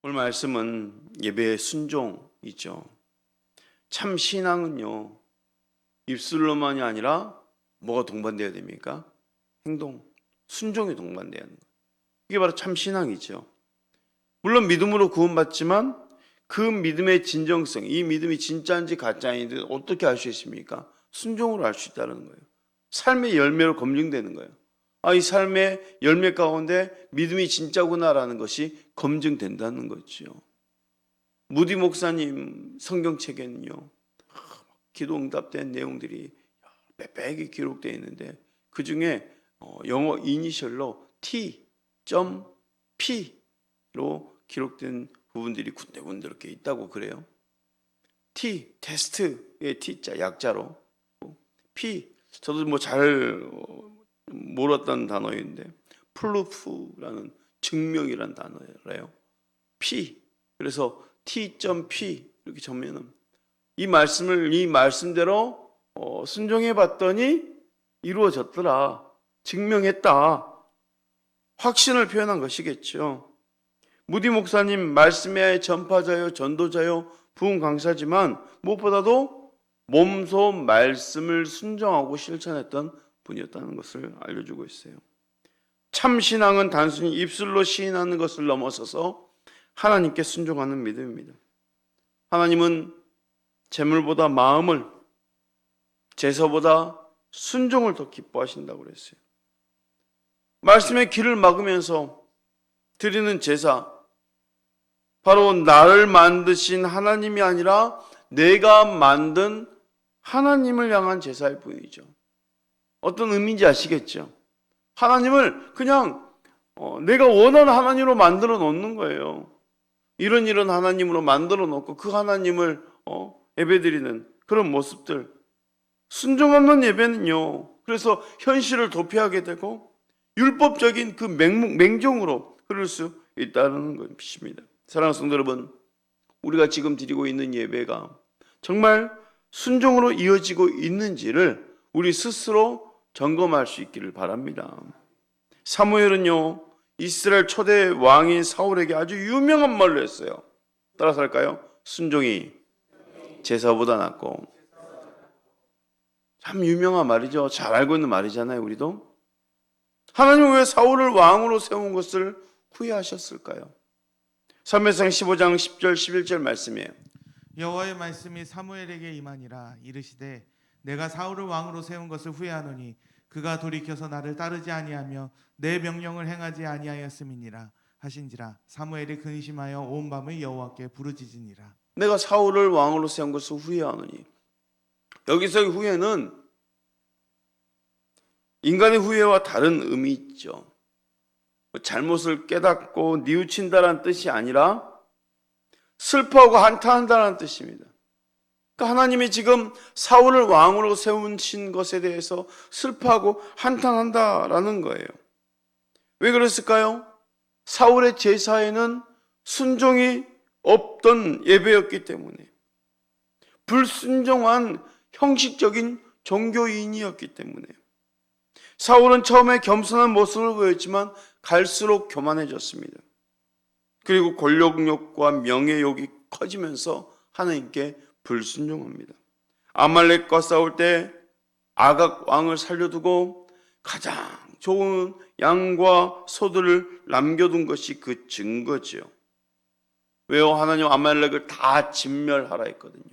오늘 말씀은 예배의 순종이죠. 참 신앙은요, 입술로만이 아니라 뭐가 동반되어야 됩니까? 행동, 순종이 동반되어야 하는 거예요. 이게 바로 참 신앙이죠. 물론 믿음으로 구원받지만 그 믿음의 진정성, 이 믿음이 진짜인지 가짜인지 어떻게 알 수 있습니까? 순종으로 알 수 있다는 거예요. 삶의 열매로 검증되는 거예요. 이 삶의 열매 가운데 믿음이 진짜구나라는 것이 검증된다는 거죠. 무디 목사님 성경책에는요, 기도 응답된 내용들이 빽빽이 기록되어 있는데 그 중에 영어 이니셜로 T.P로 기록된 부분들이 군데군데 이렇게 있다고 그래요. T, 테스트의 T자 약자로, P, 저도 뭐 잘 몰랐던 단어인데 프루프라는 증명이라는 단어래요. P, 그래서 T.P 이렇게 적으면 이 말씀대로 순종해 봤더니 이루어졌더라, 증명했다, 확신을 표현한 것이겠죠. 무디 목사님 말씀의 전파자요, 전도자요, 부흥 강사지만 무엇보다도 몸소 말씀을 순종하고 실천했던 분이었다는 것을 알려주고 있어요. 참 신앙은 단순히 입술로 시인하는 것을 넘어서서 하나님께 순종하는 믿음입니다. 하나님은 재물보다 마음을, 제사보다 순종을 더 기뻐하신다고 그랬어요. 말씀의 길을 막으면서 드리는 제사, 바로 나를 만드신 하나님이 아니라 내가 만든 하나님을 향한 제사일 뿐이죠. 어떤 의미인지 아시겠죠? 하나님을 그냥 내가 원하는 하나님으로 만들어 놓는 거예요. 이런 하나님으로 만들어 놓고 그 하나님을 예배드리는 그런 모습들. 순종 없는 예배는요, 그래서 현실을 도피하게 되고 율법적인 그 맹종으로 흐를 수 있다는 것입니다. 사랑하는 성도 여러분, 우리가 지금 드리고 있는 예배가 정말 순종으로 이어지고 있는지를 우리 스스로 점검할 수 있기를 바랍니다. 사무엘은요, 이스라엘 초대 왕인 사울에게 아주 유명한 말로 했어요. 따라서 할까요? 순종이 제사보다 낫고. 참 유명한 말이죠. 잘 알고 있는 말이잖아요, 우리도. 하나님은 왜 사울을 왕으로 세운 것을 후회하셨을까요? 사무엘상 15장 10절 11절 말씀이에요. 여호와의 말씀이 사무엘에게 임하니라. 이르시되 내가 사울을 왕으로 세운 것을 후회하노니 그가 돌이켜서 나를 따르지 아니하며 내 명령을 행하지 아니하였음이니라 하신지라. 사무엘이 근심하여 온 밤을 여호와께 부르짖으니라. 내가 사울을 왕으로 세운 것을 후회하노니, 여기서의 후회는 인간의 후회와 다른 의미 있죠. 잘못을 깨닫고 뉘우친다는 뜻이 아니라 슬퍼하고 한탄한다는 뜻입니다. 그러니까 하나님이 지금 사울을 왕으로 세우신 것에 대해서 슬퍼하고 한탄한다라는 거예요. 왜 그랬을까요? 사울의 제사에는 순종이 없던 예배였기 때문에, 불순종한 형식적인 종교인이었기 때문에. 사울은 처음에 겸손한 모습을 보였지만 갈수록 교만해졌습니다. 그리고 권력욕과 명예욕이 커지면서 하나님께 불순종합니다. 아말렉과 싸울 때 아각 왕을 살려두고 가장 좋은 양과 소들을 남겨둔 것이 그 증거지요. 왜요? 하나님 아말렉을 다 진멸하라 했거든요.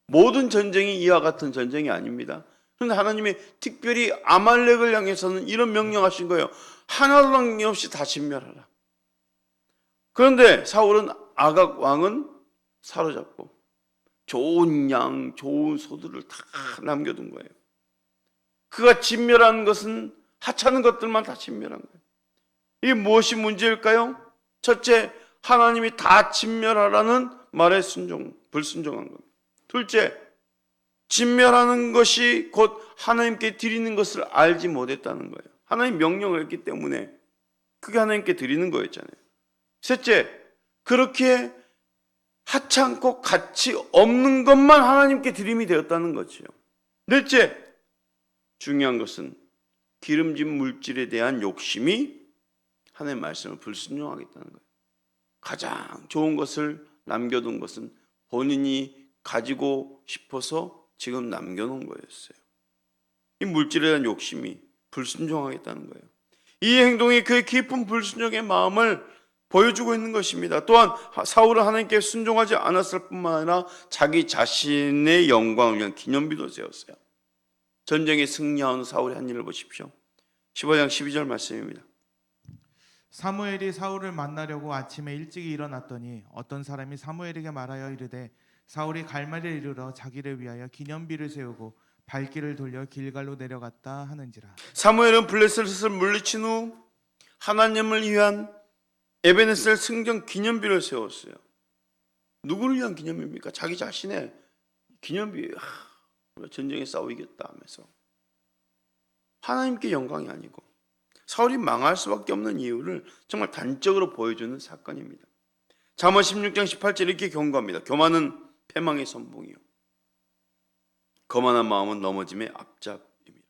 모든 전쟁이 이와 같은 전쟁이 아닙니다. 그런데 하나님이 특별히 아말렉을 향해서는 이런 명령하신 거예요. 하나도 남김없이 다 진멸하라. 그런데 사울은 아각 왕은 사로잡고 좋은 양, 좋은 소들을 다 남겨둔 거예요. 그가 진멸한 것은 하찮은 것들만 다 진멸한 거예요. 이게 무엇이 문제일까요? 첫째, 하나님이 다 진멸하라는 말에 불순종한 겁니다. 둘째, 진멸하는 것이 곧 하나님께 드리는 것을 알지 못했다는 거예요. 하나님 명령을 했기 때문에 그게 하나님께 드리는 거였잖아요. 셋째, 그렇게 하찮고 가치 없는 것만 하나님께 드림이 되었다는 거죠. 넷째, 중요한 것은 기름진 물질에 대한 욕심이 하나님의 말씀을 불순종하겠다는 거예요. 가장 좋은 것을 남겨둔 것은 본인이 가지고 싶어서 지금 남겨놓은 거였어요. 이 물질에 대한 욕심이 불순종하겠다는 거예요. 이 행동이 그의 깊은 불순종의 마음을 보여주고 있는 것입니다. 또한 사울은 하나님께 순종하지 않았을 뿐만 아니라 자기 자신의 영광을 위한 기념비도 세웠어요. 전쟁에 승리한 사울의 한 일을 보십시오. 15장 12절 말씀입니다. 사무엘이 사울을 만나려고 아침에 일찍 일어났더니 어떤 사람이 사무엘에게 말하여 이르되 사울이 갈멜에 이르러 자기를 위하여 기념비를 세우고 발길을 돌려 길갈로 내려갔다 하는지라. 사무엘은 블레셋을 물리친 후 하나님을 위한 에베네셀 승전 기념비를 세웠어요. 누구를 위한 기념비입니까? 자기 자신의 기념비. 전쟁에 싸워 이겼다 하면서 하나님께 영광이 아니고 사울이 망할 수밖에 없는 이유를 정말 단적으로 보여주는 사건입니다. 잠언 16장 18절 이렇게 경고합니다. 교만은 패망의 선봉이요 거만한 마음은 넘어짐의 앞잡입니다.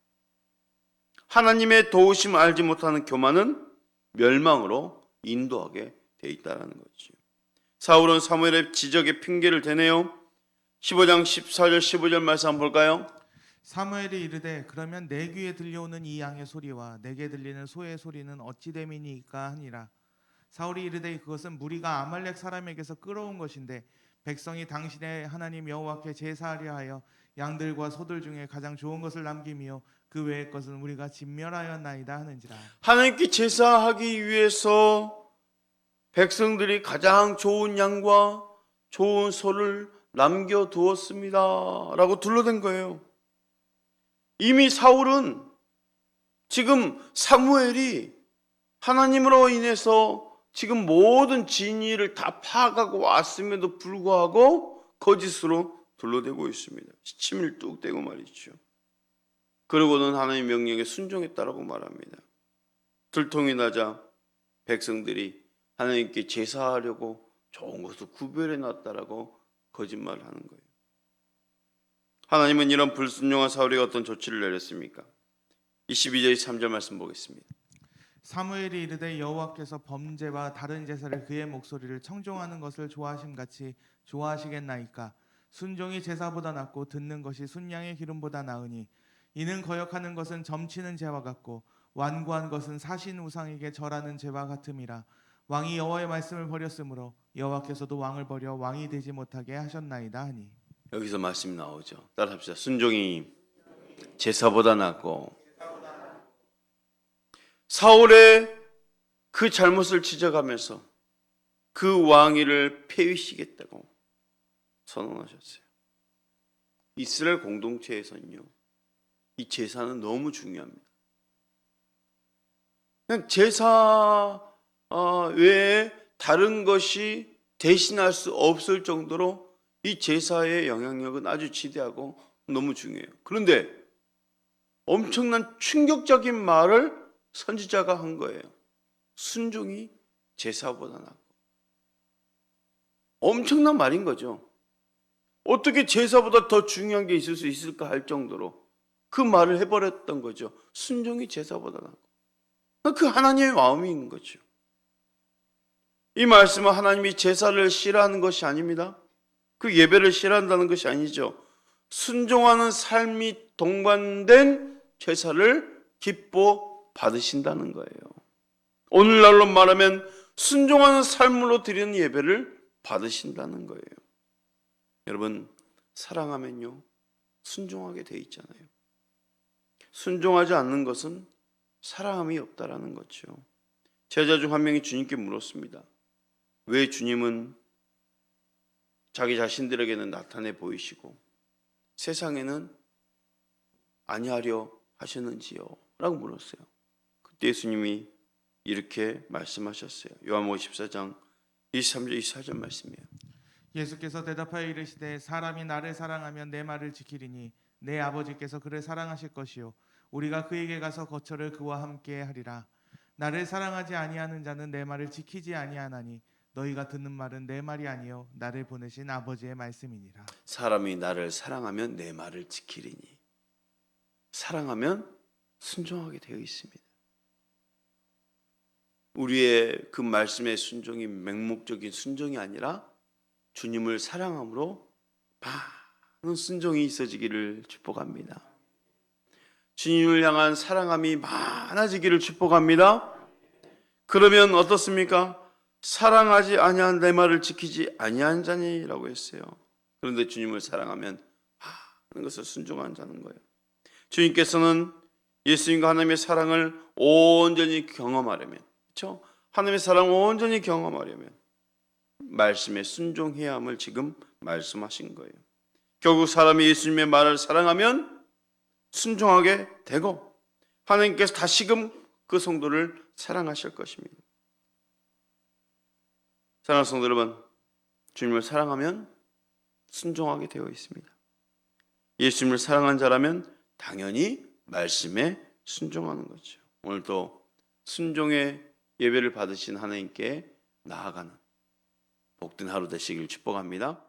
하나님의 도우심을 알지 못하는 교만은 멸망으로 인도하게 돼 있다는 거죠. 사울은 사무엘의 지적에 핑계를 대네요. 15장 14절 15절 말씀 한번 볼까요? 사무엘이 이르되 그러면 내 귀에 들려오는 이 양의 소리와 내게 들리는 소의 소리는 어찌 됨이니까 하니라. 사울이 이르되 그것은 무리가 아말렉 사람에게서 끌어온 것인데 백성이 당신의 하나님 여호와께 제사하려 하여 양들과 소들 중에 가장 좋은 것을 남기며 그 외의 것은 우리가 진멸하였나이다 하는지라. 하나님께 제사하기 위해서 백성들이 가장 좋은 양과 좋은 소를 남겨두었습니다 라고 둘러댄 거예요. 이미 사울은 지금 사무엘이 하나님으로 인해서 지금 모든 진리를 다 파악하고 왔음에도 불구하고 거짓으로 둘러대고 있습니다. 침을 뚝 떼고 말이죠. 그러고는 하나님의 명령에 순종했다라고 말합니다. 들통이 나자 백성들이 하나님께 제사하려고 좋은 것을 구별해 놨다라고 거짓말을 하는 거예요. 하나님은 이런 불순종한 사울에게 어떤 조치를 내렸습니까? 22절 3절 말씀 보겠습니다. 사무엘이 이르되 여호와께서 범죄와 다른 제사를 그의 목소리를 청종하는 것을 좋아하심같이 좋아하시겠나이까. 순종이 제사보다 낫고 듣는 것이 순양의 기름보다 나으니 이는 거역하는 것은 점치는 죄와 같고 완고한 것은 사신 우상에게 절하는 죄와 같음이라. 왕이 여호와의 말씀을 버렸으므로 여호와께서도 왕을 버려 왕이 되지 못하게 하셨나이다 하니. 여기서 말씀이 나오죠. 따라합시다. 순종이 제사보다 낫고 사울의 그 잘못을 지적하면서 그 왕위를 폐위시겠다고 선언하셨어요. 이스라엘 공동체에서는요, 이 제사는 너무 중요합니다. 그냥 제사 외에 다른 것이 대신할 수 없을 정도로 이 제사의 영향력은 아주 지대하고 너무 중요해요. 그런데 엄청난 충격적인 말을 선지자가 한 거예요. 순종이 제사보다 낫고. 엄청난 말인 거죠. 어떻게 제사보다 더 중요한 게 있을 수 있을까 할 정도로 그 말을 해버렸던 거죠. 순종이 제사보다 낫고. 그 하나님의 마음이 있는 거죠. 이 말씀은 하나님이 제사를 싫어하는 것이 아닙니다. 그 예배를 싫어한다는 것이 아니죠. 순종하는 삶이 동반된 제사를 기뻐 받으신다는 거예요. 오늘날로 말하면 순종하는 삶으로 드리는 예배를 받으신다는 거예요. 여러분, 사랑하면요, 순종하게 돼 있잖아요. 순종하지 않는 것은 사랑함이 없다라는 거죠. 제자 중 한 명이 주님께 물었습니다. 왜 주님은 자기 자신들에게는 나타내 보이시고 세상에는 아니하려 하셨는지요? 라고 물었어요. 그때 예수님이 이렇게 말씀하셨어요. 요한복음 14장 23절 24절 말씀이에요. 예수께서 대답하여 이르시되 사람이 나를 사랑하면 내 말을 지키리니 내 아버지께서 그를 사랑하실 것이요 우리가 그에게 가서 거처를 그와 함께 하리라. 나를 사랑하지 아니하는 자는 내 말을 지키지 아니하나니 너희가 듣는 말은 내 말이 아니요 나를 보내신 아버지의 말씀이니라. 사람이 나를 사랑하면 내 말을 지키리니. 사랑하면 순종하게 되어 있습니다. 우리의 그 말씀의 순종이 맹목적인 순종이 아니라 주님을 사랑함으로 많은 순종이 있어지기를 축복합니다. 주님을 향한 사랑함이 많아지기를 축복합니다. 그러면 어떻습니까? 사랑하지 아니한 내 말을 지키지 아니한 자니라고 했어요. 그런데 주님을 사랑하면 많은 것을 순종한 자는 거예요. 주님께서는 예수님과 하나님의 사랑을 온전히 경험하려면, 그렇죠? 하나님의 사랑을 온전히 경험하려면 말씀에 순종해야 함을 지금 말씀하신 거예요. 결국 사람이 예수님의 말을 사랑하면 순종하게 되고 하나님께서 다시금 그 성도를 사랑하실 것입니다. 사랑하는 성도 여러분, 주님을 사랑하면 순종하게 되어 있습니다. 예수님을 사랑한 자라면 당연히 말씀에 순종하는 거죠. 오늘도 순종의 예배를 받으신 하나님께 나아가는 복된 하루 되시길 축복합니다.